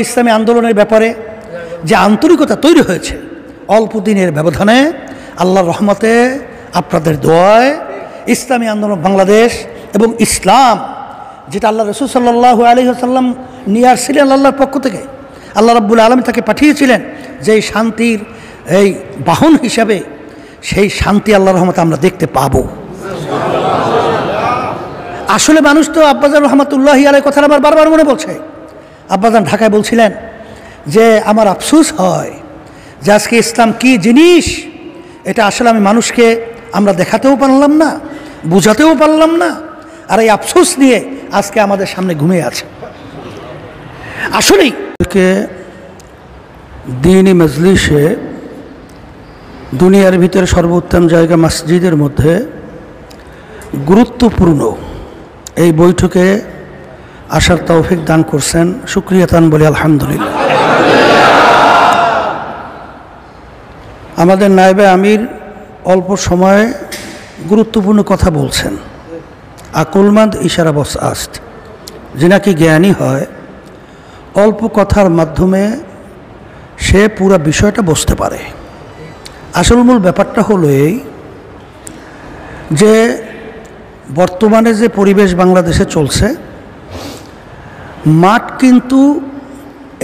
ইসলামী আন্দোলনের ব্যাপারে যে আন্তরিকতা তৈরি হয়েছে অল্প দিনের ব্যবধানে আল্লাহর রহমতে আপনাদের দোয়ায় ইসলামী আন্দোলন বাংলাদেশ এবং ইসলাম যেটা আল্লাহ রাসূল সাল্লাল্লাহু আলাইহি ওয়াসাল্লাম নিয়ে আসছিলেন আল্লাহর পক্ষ থেকে, আল্লাহ রাব্বুল আলামিন তাকে পাঠিয়েছিলেন যে শান্তির এই বাহন হিসাবে, সেই শান্তি আল্লাহর রহমতে আমরা দেখতে পাবো। আসলে মানুষ তো আব্বাজান রহমতুল্লাহি আলাইহি কথাটা আমার বারবার মনে পড়ছে। আব্বাজান ঢাকায় বলছিলেন যে আমার আফসোস হয় যে আজকে ইসলাম কি জিনিস এটা আসলে আমি মানুষকে আমরা দেখাতেও পারলাম না, বোঝাতেও পারলাম না, আর এই আফসোস নিয়ে আজকে আমাদের সামনে ঘুমিয়ে আছে। আসলেই দ্বীনি মজলিসে দুনিয়ার ভিতরে সর্বোত্তম জায়গা মসজিদের মধ্যে গুরুত্বপূর্ণ এই বৈঠকে আসার তৌফিক দান করছেন, শুকরিয়া তান বলি আলহামদুলিল্লাহ। আমাদের নায়েবে আমির অল্প সময়ে গুরুত্বপূর্ণ কথা বলছেন। আকুলমান্দ ইশারা বস আস্ত, যে নাকি জ্ঞানী হয় অল্প কথার মাধ্যমে সে পুরো বিষয়টা বুঝতে পারে। আসল মূল ব্যাপারটা হলো এই যে বর্তমানে যে পরিবেশ বাংলাদেশে চলছে, মাঠ কিন্তু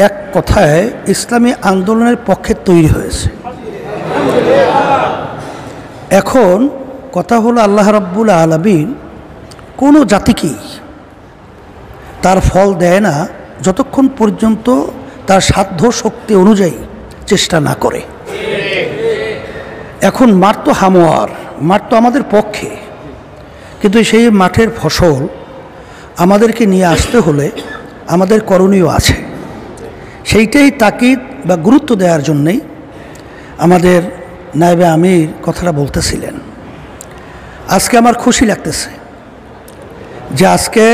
এক কথায় ইসলামী আন্দোলনের পক্ষে তৈরি হয়েছে। এখন কথা হলো আল্লাহ রাব্বুল আলামিন কোনো জাতিকেই তার ফল দেয় না যতক্ষণ পর্যন্ত তার সাধ্য শক্তি অনুযায়ী চেষ্টা না করে। এখন মাঠ তো হামোয়ার, মাঠ তো আমাদের পক্ষে, কিন্তু সেই মাঠের ফসল আমাদেরকে নিয়ে আসতে হলে আমাদের করণীয় আছে। সেইটাই তাকিদ বা গুরুত্ব দেওয়ার জন্যেই আমাদের নায়েবে আমির কথাটা বলতেছিলেন। আজকে আমার খুশি লাগতেছে যে আজকে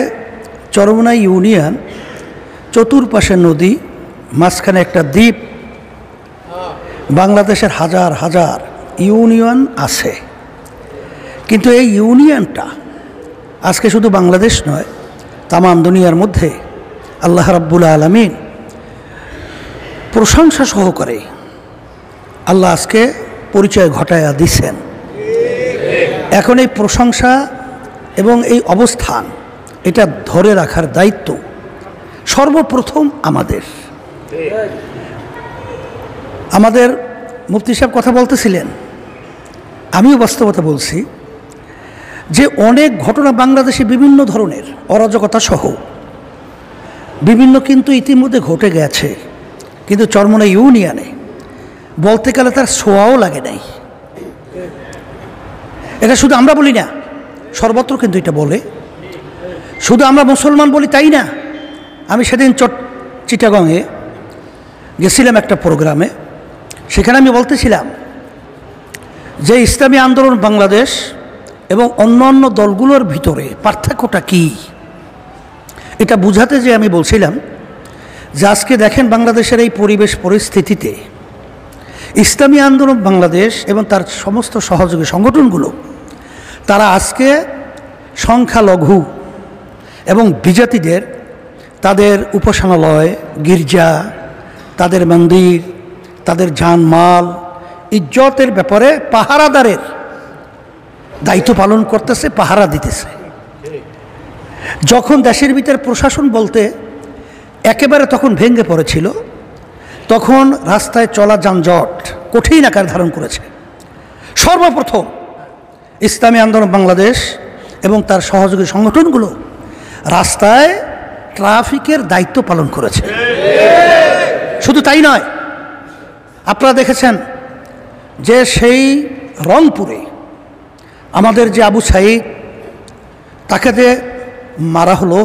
চরমনাই ইউনিয়ন, চতুর্পাশে নদী, মাঝখানে একটা দ্বীপ, বাংলাদেশের হাজার হাজার ইউনিয়ন আছে, কিন্তু এই ইউনিয়নটা আজকে শুধু বাংলাদেশ নয়, তামাম দুনিয়ার মধ্যে আল্লাহ রাব্বুল আলামিন প্রশংসা সহকারে আল্লাহ আজকে পরিচয় ঘটায়া দিচ্ছেন। এখন এই প্রশংসা এবং এই অবস্থান এটা ধরে রাখার দায়িত্ব সর্বপ্রথম আমাদের মুফতি সাহেব কথা বলতেছিলেন, আমিও বাস্তবতা বলছি যে অনেক ঘটনা বাংলাদেশে বিভিন্ন ধরনের অরাজকতা সহ বিভিন্ন কিন্তু ইতিমধ্যে ঘটে গেছে, কিন্তু চরমনাই ইউনিয়নে বলতে গেলে তার ছোঁয়াও লাগে নাই। এটা শুধু আমরা বলি না, সর্বত্র কিন্তু এটা বলে। শুধু আমরা মুসলমান বলি তাই না। আমি সেদিন চিটাগংয়ে গেছিলাম একটা প্রোগ্রামে, সেখানে আমি বলতেছিলাম যে ইসলামী আন্দোলন বাংলাদেশ এবং অন্যান্য দলগুলোর ভিতরে পার্থক্যটা কি, এটা বুঝাতে যে আমি বলছিলাম যে আজকে দেখেন বাংলাদেশের এই পরিবেশ পরিস্থিতিতে ইসলামী আন্দোলন বাংলাদেশ এবং তার সমস্ত সহযোগী সংগঠনগুলো তারা আজকে সংখ্যালঘু এবং বিজাতিদের তাদের উপাসনালয়, গির্জা, তাদের মন্দির, তাদের জানমাল, ইজ্জতের ব্যাপারে পাহারাদারের দায়িত্ব পালন করতেছে, পাহারা দিতেছে। যখন দেশের ভিতরে প্রশাসন বলতে একেবারে তখন ভেঙে পড়েছিল, তখন রাস্তায় চলা যানজট কঠিন আকার ধারণ করেছে। সর্বপ্রথম ইসলামী আন্দোলন বাংলাদেশ এবং তার সহযোগী সংগঠনগুলো রাস্তায় ট্রাফিকের দায়িত্ব পালন করেছে। শুধু তাই নয়, আপনারা দেখেছেন যে সেই রংপুরে আমাদের যে আবু সাঈদ, তাকে যে মারা হলো,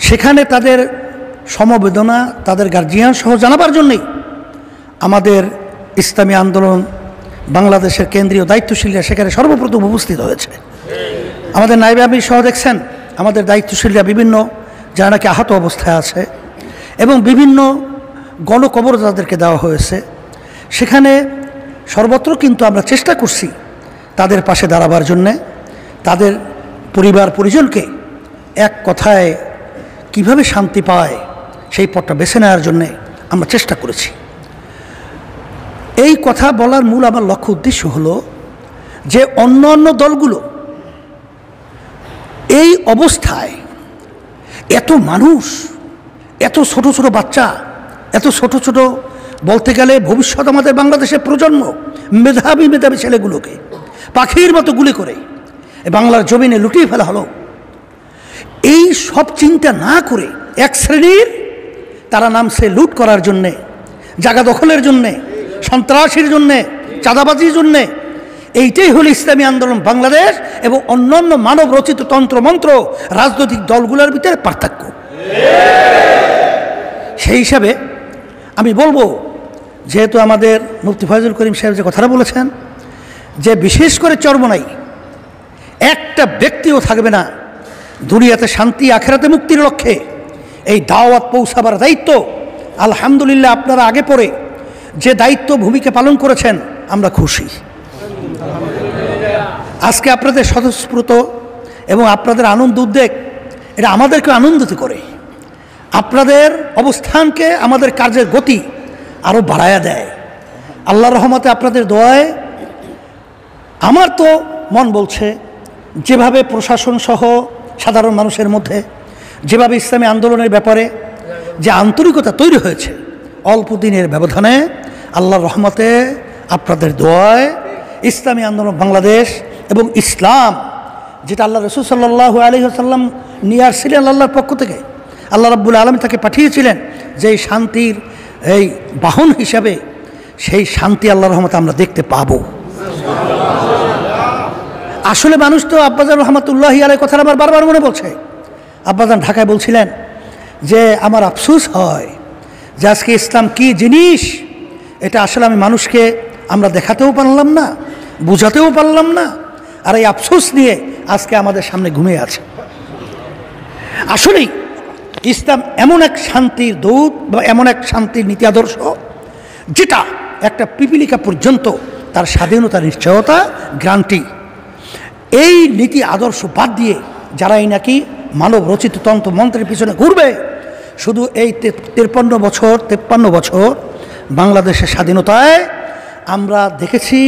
সেখানে তাদের সমবেদনা তাদের গার্জিয়ান সহ জানাবার জন্যেই আমাদের ইসলামী আন্দোলন বাংলাদেশের কেন্দ্রীয় দায়িত্বশীলরা সেখানে সর্বপ্রথম উপস্থিত হয়েছে। আমাদের নায়েবে আমির সহ দেখছেন আমাদের দায়িত্বশীলরা বিভিন্ন যারা নাকি আহত অবস্থায় আছে এবং বিভিন্ন গণকবর তাদেরকে দেওয়া হয়েছে, সেখানে সর্বত্র কিন্তু আমরা চেষ্টা করছি তাদের পাশে দাঁড়াবার জন্যে, তাদের পরিবার পরিজনকে এক কথায় কিভাবে শান্তি পায় সেই পথটা বেছে নেওয়ার জন্যে আমরা চেষ্টা করেছি। এই কথা বলার মূল আমার লক্ষ্য উদ্দেশ্য হলো যে অন্য দলগুলো এই অবস্থায় এত মানুষ, এত ছোট ছোট বাচ্চা, এত ছোট ছোট বলতে গেলে ভবিষ্যৎ আমাদের বাংলাদেশের প্রজন্ম, মেধাবী ছেলেগুলোকে পাখির মতো গুলি করে বাংলার জমিনে লুটিয়ে ফেলা হলো। এই সব চিন্তা না করে এক শ্রেণীর তারা নামছে লুট করার জন্যে, জায়গা দখলের জন্যে, সন্ত্রাসীর জন্যে, চাঁদাবাজির জন্যে। এইটাই হল ইসলামী আন্দোলন বাংলাদেশ এবং অন্যান্য মানব রচিত তন্ত্রমন্ত্র রাজনৈতিক দলগুলোর ভিতরে পার্থক্য। সেই হিসাবে আমি বলবো, যেহেতু আমাদের মুফতি ফয়জুল করিম সাহেব যে কথাটা বলেছেন যে বিশেষ করে চরমোনাই একটা ব্যক্তিও থাকবে না দুনিয়াতে শান্তি আখেরাতে মুক্তির লক্ষ্যে এই দাওয়াত পৌঁছাবার দায়িত্ব আলহামদুলিল্লাহ আপনারা আগে পরে যে দায়িত্ব ভূমিকা পালন করেছেন আমরা খুশি। আজকে আপনাদের স্বতঃস্ফূর্ত এবং আপনাদের আনন্দ উদ্বেগ এটা আমাদেরকে আনন্দিত করে, আপনাদের অবস্থানকে আমাদের কার্যের গতি আরও বাড়ায়া দেয়। আল্লাহর রহমতে আপনাদের দোয়ায় আমার তো মন বলছে যেভাবে প্রশাসন সহ সাধারণ মানুষের মধ্যে যেভাবে ইসলামী আন্দোলনের ব্যাপারে যে আন্তরিকতা তৈরি হয়েছে অল্প দিনের ব্যবধানে, আল্লাহর রহমতে আপনাদের দোয়ায় ইসলামী আন্দোলন বাংলাদেশ এবং ইসলাম যেটা আল্লাহ রাসূল সাল্লাল্লাহু আলাইহি ওয়াসাল্লাম নিয়ে আসছিলেন আল্লাহর পক্ষ থেকে, আল্লাহ রাব্বুল আলামিন তাকে পাঠিয়েছিলেন যে শান্তির এই বাহন হিসাবে, সেই শান্তি আল্লাহর রহমতে আমরা দেখতে পাবো। আসলে মানুষ তো আব্বাজান রহমতুল্লাহি আলাইহি কথাটা আমার বারবার মনে পড়ছে। আব্বাজান ঢাকায় বলছিলেন যে আমার আফসোস হয় যে আজকে ইসলাম কি জিনিস এটা আসলে আমি মানুষকে আমরা দেখাতেও পারলাম না, বুঝাতেও পারলাম না, আর এই আফসোস নিয়ে আজকে আমাদের সামনে ঘুমিয়ে আছে। আসলেই ইসলাম এমন এক শান্তির দূত বা এমন এক শান্তির নীতি আদর্শ যেটা একটা পিপিলিকা পর্যন্ত তার স্বাধীনতার নিশ্চয়তা গ্যারান্টি। এই নীতি আদর্শ বাদ দিয়ে যারা এই নাকি মানব রচিত তন্ত্র মন্ত্রের পিছনে ঘুরবে, শুধু এই 53 বছর বাংলাদেশের স্বাধীনতায় আমরা দেখেছি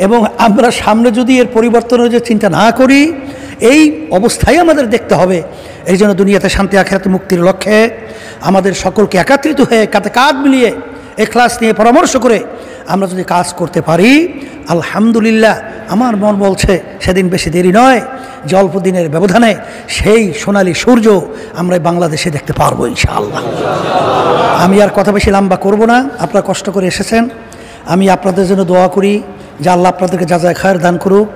এবং আমরা সামনে যদি এর পরিবর্তনের যে চিন্তা না করি এই অবস্থায় আমাদের দেখতে হবে। এই জন্য দুনিয়াতে শান্তি আখিরাতে মুক্তির লক্ষ্যে আমাদের সকলকে একত্রিত হয়ে কাঁধে কাঁধ মিলিয়ে ইখলাস নিয়ে পরামর্শ করে আমরা যদি কাজ করতে পারি, আলহামদুলিল্লাহ আমার মন বলছে সেদিন বেশি দেরি নয় যে অল্প দিনের ব্যবধানে সেই সোনালী সূর্য আমরা বাংলাদেশে দেখতে পারবো ইনশাআল্লাহ। আমি আর কথা বেশি লম্বা করব না, আপনারা কষ্ট করে এসেছেন, আমি আপনাদের জন্য দোয়া করি যে আল্লাহ আপনাদেরকে জাযায়ে খায়ের দান করুক।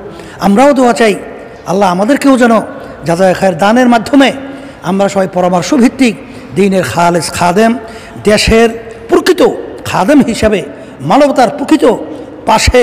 আমরাও দোয়া চাই আল্লাহ আমাদেরকেও যেন জাযায়ে খায়ের দানের মাধ্যমে আমরা সবাই পরামর্শ ভিত্তিক দ্বীনের খালেস খাদেম, দেশের প্রকৃত খাদেম হিসাবে মানবতার প্রকৃত পাশে